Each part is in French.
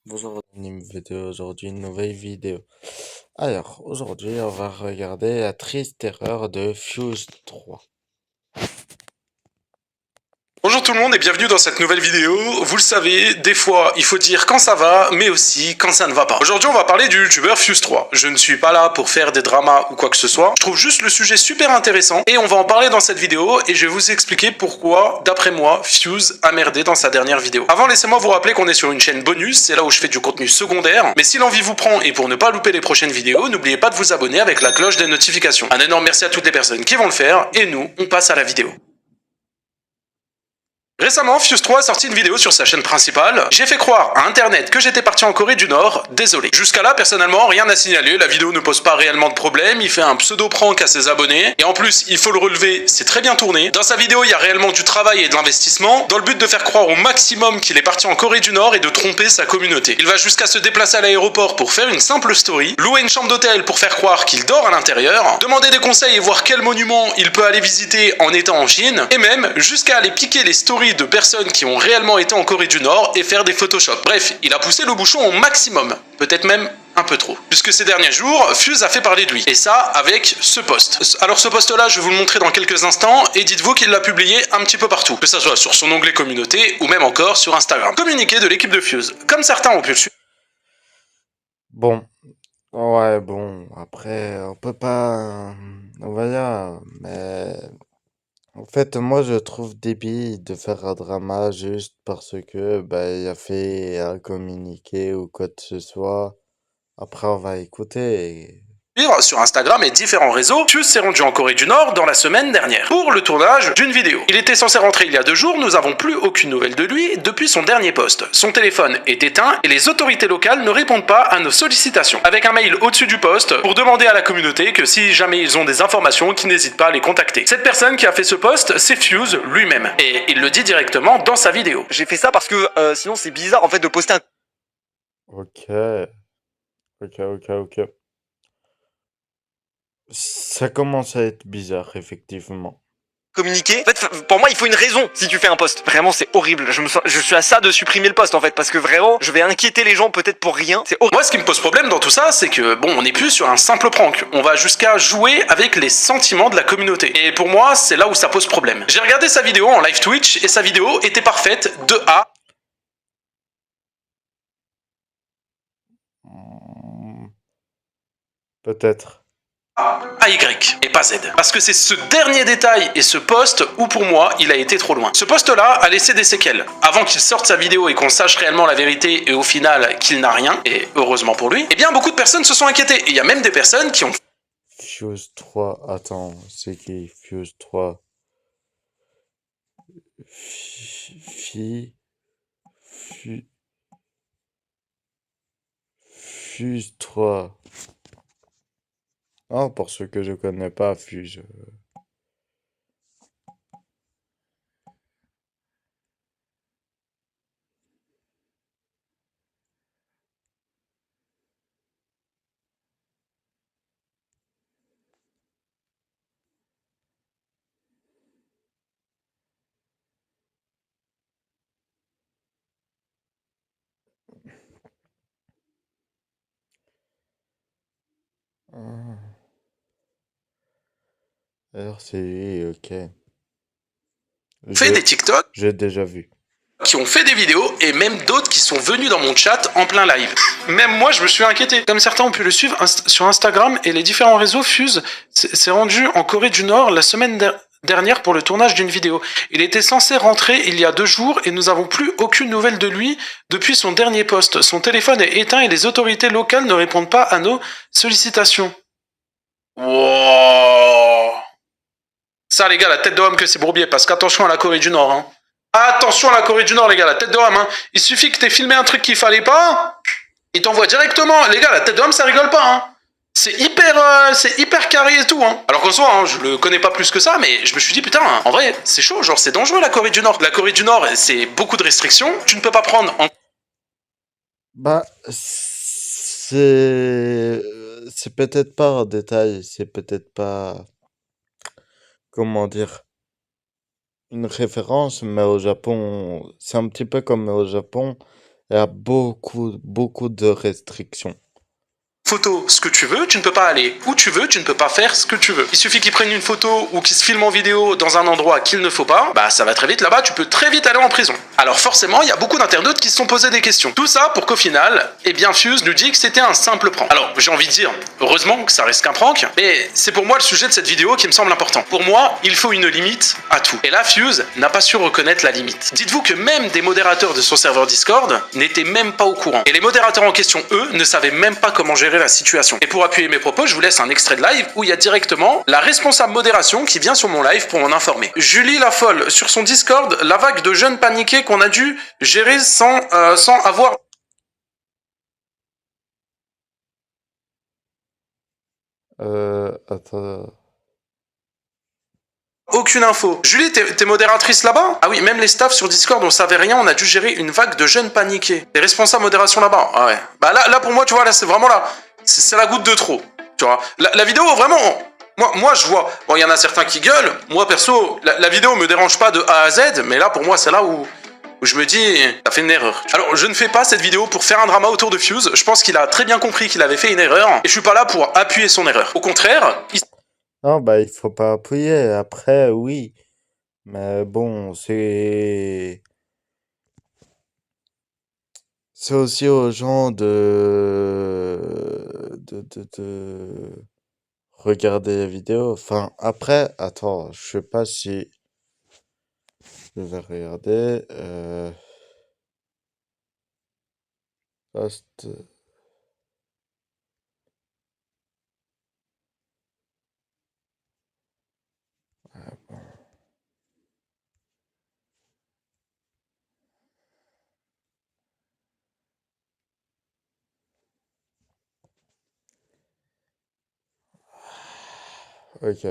Bonjour, une vidéo aujourd'hui, une nouvelle vidéo. Alors, aujourd'hui, on va regarder la triste erreur de Fuse 3. Bonjour tout le monde et bienvenue dans cette nouvelle vidéo. Vous le savez, des fois il faut dire quand ça va, mais aussi quand ça ne va pas. Aujourd'hui on va parler du youtubeur Fuse3. Je ne suis pas là pour faire des dramas ou quoi que ce soit. Je trouve juste le sujet super intéressant et on va en parler dans cette vidéo et je vais vous expliquer pourquoi, d'après moi, Fuse a merdé dans sa dernière vidéo. Avant, laissez-moi vous rappeler qu'on est sur une chaîne bonus, c'est là où je fais du contenu secondaire. Mais si l'envie vous prend et pour ne pas louper les prochaines vidéos, n'oubliez pas de vous abonner avec la cloche des notifications. Un énorme merci à toutes les personnes qui vont le faire et nous, on passe à la vidéo. Récemment, Fuse3 a sorti une vidéo sur sa chaîne principale. J'ai fait croire à internet que j'étais parti en Corée du Nord, désolé. Jusqu'à là, personnellement, rien à signaler, la vidéo ne pose pas réellement de problème, il fait un pseudo-prank à ses abonnés, et en plus, il faut le relever, c'est très bien tourné. Dans sa vidéo, il y a réellement du travail et de l'investissement, dans le but de faire croire au maximum qu'il est parti en Corée du Nord et de tromper sa communauté. Il va jusqu'à se déplacer à l'aéroport pour faire une simple story, louer une chambre d'hôtel pour faire croire qu'il dort à l'intérieur, demander des conseils et voir quel monument il peut aller visiter en étant en Chine, et même jusqu'à aller piquer les stories de personnes qui ont réellement été en Corée du Nord et faire des Photoshop. Bref, il a poussé le bouchon au maximum, peut-être même un peu trop. Puisque ces derniers jours, Fuse a fait parler de lui. Et ça, avec ce post. Alors ce post-là, je vais vous le montrer dans quelques instants, et dites-vous qu'il l'a publié un petit peu partout. Que ça soit sur son onglet communauté, ou même encore sur Instagram. Communiqué de l'équipe de Fuse. Comme certains ont pu le suivre. Bon, ouais, bon, après, on peut pas, on va dire, mais en fait, moi, je trouve débile de faire un drama juste parce que, il a fait un communiqué ou quoi que ce soit. Après, on va écouter. Sur Instagram et différents réseaux, Fuse s'est rendu en Corée du Nord dans la semaine dernière pour le tournage d'une vidéo. Il était censé rentrer il y a 2 jours, nous n'avons plus aucune nouvelle de lui depuis son dernier post. Son téléphone est éteint et les autorités locales ne répondent pas à nos sollicitations. Avec un mail au-dessus du post pour demander à la communauté que si jamais ils ont des informations, qu'ils n'hésitent pas à les contacter. Cette personne qui a fait ce post, c'est Fuse lui-même. Et il le dit directement dans sa vidéo. J'ai fait ça parce que sinon c'est bizarre en fait de poster un Ok, ok. Ça commence à être bizarre, effectivement. communiqué. En fait, pour moi, il faut une raison si tu fais un post. Vraiment, c'est horrible. Je suis à ça de supprimer le post en fait parce que vraiment, je vais inquiéter les gens peut-être pour rien. C'est horrible. Moi, ce qui me pose problème dans tout ça, c'est que, bon, on n'est plus sur un simple prank. On va jusqu'à jouer avec les sentiments de la communauté. Et pour moi, c'est là où ça pose problème. J'ai regardé sa vidéo en live Twitch et sa vidéo était parfaite de A Hmm, peut-être. à Y et pas Z. Parce que c'est ce dernier détail et ce post où pour moi il a été trop loin. Ce post-là a laissé des séquelles. Avant qu'il sorte sa vidéo et qu'on sache réellement la vérité et au final qu'il n'a rien, et heureusement pour lui, eh bien beaucoup de personnes se sont inquiétées. Et il y a même des personnes qui ont Fuse 3, attends, c'est qui Fuse 3? Fi... Fu- Fuse 3. Ah, pour ceux que je connais pas, Fuse. Ah, alors c'est lui, ok. fait Je... des TikTok, J'ai déjà vu. qui ont fait des vidéos et même d'autres qui sont venus dans mon chat en plein live. Même moi, je me suis inquiété. Comme certains ont pu le suivre sur Instagram et les différents réseaux, Fuse s'est rendu en Corée du Nord la semaine dernière pour le tournage d'une vidéo. Il était censé rentrer il y a 2 jours et nous n'avons plus aucune nouvelle de lui depuis son dernier post. Son téléphone est éteint et les autorités locales ne répondent pas à nos sollicitations. Wow. Ça, les gars, la tête de homme que c'est bourbier, parce qu'attention à la Corée du Nord, hein. Attention à la Corée du Nord, les gars, la tête de homme, hein. Il suffit que t'aies filmé un truc qu'il fallait pas, il t'envoie directement. Les gars, la tête de homme, ça rigole pas, hein. C'est hyper carré et tout, hein. Alors qu'en soi, hein, je le connais pas plus que ça, mais je me suis dit, putain, en vrai, c'est chaud, genre, c'est dangereux la Corée du Nord. La Corée du Nord, c'est beaucoup de restrictions. Tu ne peux pas prendre en. Bah, c'est peut-être pas un détail, c'est peut-être pas, comment dire, une référence, mais au Japon, c'est un petit peu comme au Japon. Il y a beaucoup de restrictions. Photo ce que tu veux, tu ne peux pas aller où tu veux, tu ne peux pas faire ce que tu veux. Il suffit qu'ils prennent une photo ou qu'ils se filment en vidéo dans un endroit qu'il ne faut pas, bah ça va très vite là-bas, tu peux très vite aller en prison. Alors forcément, il y a beaucoup d'internautes qui se sont posés des questions. Tout ça pour qu'au final, eh bien Fuse nous dit que c'était un simple prank. Alors j'ai envie de dire, heureusement que ça reste qu'un prank, mais c'est pour moi le sujet de cette vidéo qui me semble important. Pour moi, il faut une limite à tout. Et là, Fuse n'a pas su reconnaître la limite. Dites-vous que même des modérateurs de son serveur Discord n'étaient même pas au courant. Et les modérateurs en question, eux, ne savaient même pas comment gérer la situation. Et pour appuyer mes propos, je vous laisse un extrait de live où il y a directement la responsable modération qui vient sur mon live pour m'en informer. Julie la folle, sur son Discord, la vague de jeunes paniqués qu'on a dû gérer sans avoir... Attends. Aucune info. Julie, t'es modératrice là-bas? Ah oui, même les staffs sur Discord, on savait rien, on a dû gérer une vague de jeunes paniqués. T'es responsable modération là-bas? Ah ouais. Bah là pour moi, tu vois, là c'est vraiment là, c'est la goutte de trop. Tu vois, la vidéo, vraiment, moi je vois, bon, il y en a certains qui gueulent, moi perso, la vidéo me dérange pas de A à Z, mais là pour moi c'est là où je me dis, t'as fait une erreur. Alors, je ne fais pas cette vidéo pour faire un drama autour de Fuse, je pense qu'il a très bien compris qu'il avait fait une erreur, et je suis pas là pour appuyer son erreur. Au contraire, Non, bah, il faut pas appuyer. Après, oui. Mais bon, c'est aussi aux gens de regarder la vidéo. Enfin, après, attends, je sais pas si je vais regarder. Post. Ok.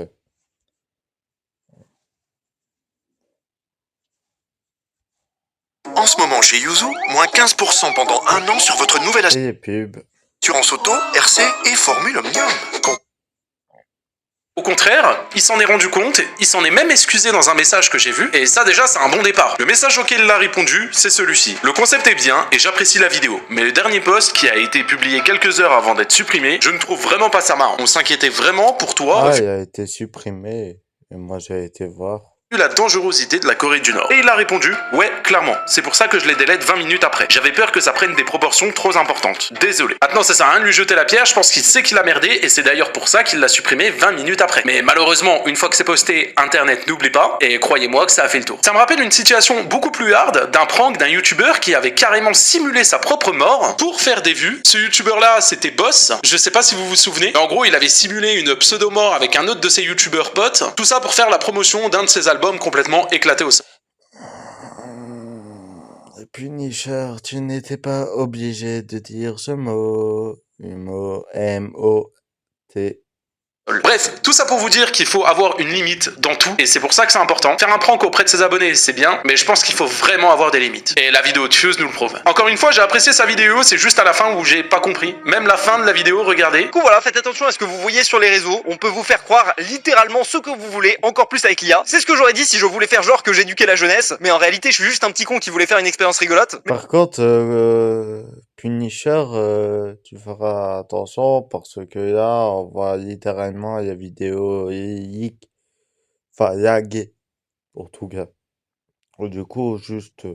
En ce moment chez Yuzu, moins 15% pendant un an sur votre nouvelle Et les pubs. assurance auto, RC et Formule Omnium. Au contraire, il s'en est rendu compte, il s'en est même excusé dans un message que j'ai vu, et ça déjà c'est un bon départ. Le message auquel il a répondu, c'est celui-ci. Le concept est bien, et j'apprécie la vidéo, mais le dernier post qui a été publié quelques heures avant d'être supprimé, je ne trouve vraiment pas ça marrant. On s'inquiétait vraiment pour toi, Ah, il a été supprimé. Et moi, j'ai été voir. vu la dangerosité de la Corée du Nord. Et il a répondu, ouais, clairement. C'est pour ça que je les délète 20 minutes après. J'avais peur que ça prenne des proportions trop importantes. Désolé. Maintenant, ça sert à rien de lui jeter la pierre, je pense qu'il sait qu'il a merdé, et c'est d'ailleurs pour ça qu'il l'a supprimé 20 minutes après. Mais malheureusement, une fois que c'est posté, Internet n'oublie pas, et croyez-moi que ça a fait le tour. Ça me rappelle une situation beaucoup plus hard d'un prank d'un youtubeur qui avait carrément simulé sa propre mort pour faire des vues. Ce youtubeur-là, c'était Boss. Je sais pas si vous vous souvenez, mais en gros, il avait simulé une pseudo-mort avec un autre de ses youtubeurs potes. Tout ça pour faire la promotion d'un de ses albums complètement éclaté au sol. Punisher, tu n'étais pas obligé de dire ce mot. Le mot M-O-T. Bref, tout ça pour vous dire qu'il faut avoir une limite dans tout, et c'est pour ça que c'est important. Faire un prank auprès de ses abonnés, c'est bien, mais je pense qu'il faut vraiment avoir des limites. Et la vidéo de Fuse nous le prouve. Encore une fois, j'ai apprécié sa vidéo, c'est juste à la fin où j'ai pas compris. Même la fin de la vidéo, regardez. Du coup voilà, faites attention à ce que vous voyez sur les réseaux, on peut vous faire croire littéralement ce que vous voulez, encore plus avec l'IA. C'est ce que j'aurais dit si je voulais faire genre que j'éduquais la jeunesse, mais en réalité je suis juste un petit con qui voulait faire une expérience rigolote. Par contre, Punisher, tu feras attention parce que là, on voit littéralement la vidéo Yik, enfin Yag, pour tout cas. Du coup, juste,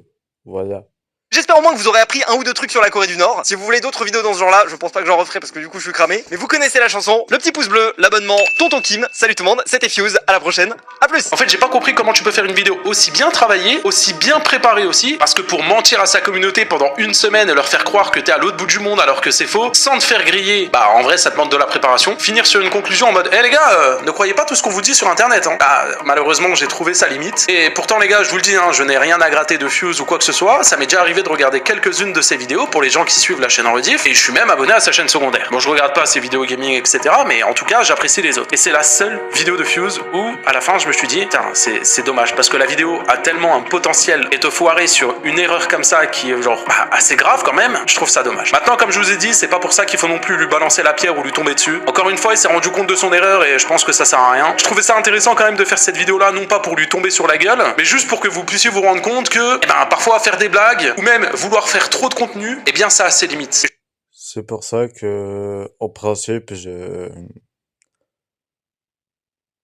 voilà. J'espère au moins que vous aurez appris un ou deux trucs sur la Corée du Nord. Si vous voulez d'autres vidéos dans ce genre là, je pense pas que j'en referai parce que du coup je suis cramé. Mais vous connaissez la chanson, le petit pouce bleu, l'abonnement, Tonton Kim, salut tout le monde, c'était Fuse, à la prochaine, à plus. En fait, j'ai pas compris comment tu peux faire une vidéo aussi bien travaillée, aussi bien préparée aussi, parce que pour mentir à sa communauté pendant une semaine et leur faire croire que t'es à l'autre bout du monde alors que c'est faux, sans te faire griller, bah en vrai ça demande de la préparation, finir sur une conclusion en mode les gars, ne croyez pas tout ce qu'on vous dit sur internet, hein. Bah malheureusement j'ai trouvé sa limite, et pourtant les gars, je vous le dis, hein, je n'ai rien à gratter de Fuse ou quoi que ce soit, ça m'est déjà arrivé de regarder quelques-unes de ses vidéos pour les gens qui suivent la chaîne en rediff, et je suis même abonné à sa chaîne secondaire. Bon, je regarde pas ses vidéos gaming, etc., mais en tout cas, j'apprécie les autres. Et c'est la seule vidéo de Fuse où, à la fin, je me suis dit, putain, c'est dommage, parce que la vidéo a tellement un potentiel et te foirer sur une erreur comme ça qui est genre assez grave quand même, je trouve ça dommage. Maintenant, comme je vous ai dit, c'est pas pour ça qu'il faut non plus lui balancer la pierre ou lui tomber dessus. Encore une fois, il s'est rendu compte de son erreur et je pense que ça sert à rien. Je trouvais ça intéressant quand même de faire cette vidéo là, non pas pour lui tomber sur la gueule, mais juste pour que vous puissiez vous rendre compte que, parfois faire des blagues, ou même même vouloir faire trop de contenu, eh bien ça a ses limites. C'est pour ça que, en principe, je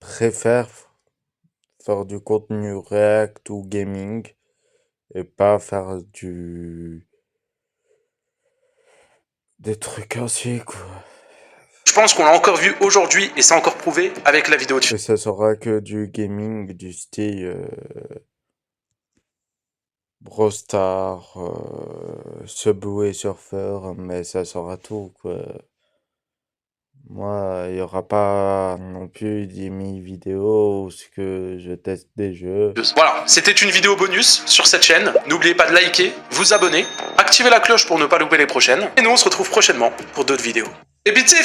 préfère faire du contenu React ou gaming et pas faire des trucs ainsi, quoi. Je pense qu'on l'a encore vu aujourd'hui et c'est encore prouvé avec la vidéo de Et ça sera que du gaming, du style Brawl Stars, Subway Surfer, mais ça sera tout, quoi. Moi, il y aura pas non plus 10 000 vidéos où ce que je teste des jeux. Voilà, c'était une vidéo bonus sur cette chaîne. N'oubliez pas de liker, vous abonner, activer la cloche pour ne pas louper les prochaines. Et nous, on se retrouve prochainement pour d'autres vidéos. Et puis, tu sais,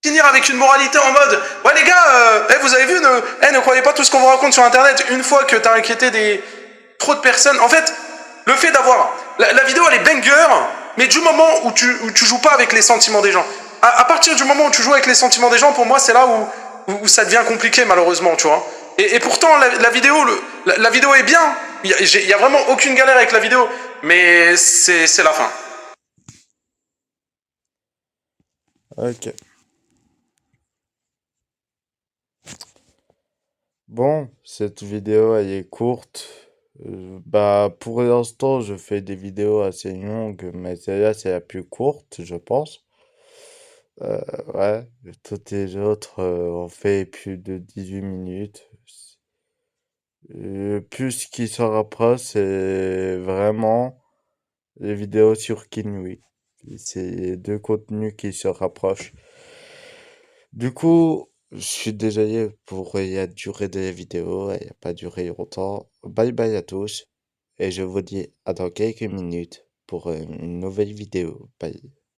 finir avec une moralité en mode ouais, les gars, vous avez vu, ne croyez pas tout ce qu'on vous raconte sur internet une fois que t'as inquiété trop de personnes. En fait, le fait d'avoir. La vidéo, elle est banger, mais du moment où tu joues pas avec les sentiments des gens. À partir du moment où tu joues avec les sentiments des gens, pour moi, c'est là où ça devient compliqué, malheureusement, tu vois. Et pourtant, la vidéo, la vidéo est bien. Il y a vraiment aucune galère avec la vidéo, mais c'est la fin. Ok. Bon, cette vidéo, elle est courte. Bah, pour l'instant, je fais des vidéos assez longues, mais celle-là, c'est la plus courte, je pense. Euh, ouais, toutes les autres ont fait plus de 18 minutes. Plus ce qui se rapproche, c'est vraiment les vidéos sur Kinui. C'est les deux contenus qui se rapprochent. Du coup, je suis désolé pour la durée de la vidéo, elle n'a pas duré longtemps. Bye bye à tous, et je vous dis à dans quelques minutes pour une nouvelle vidéo. Bye.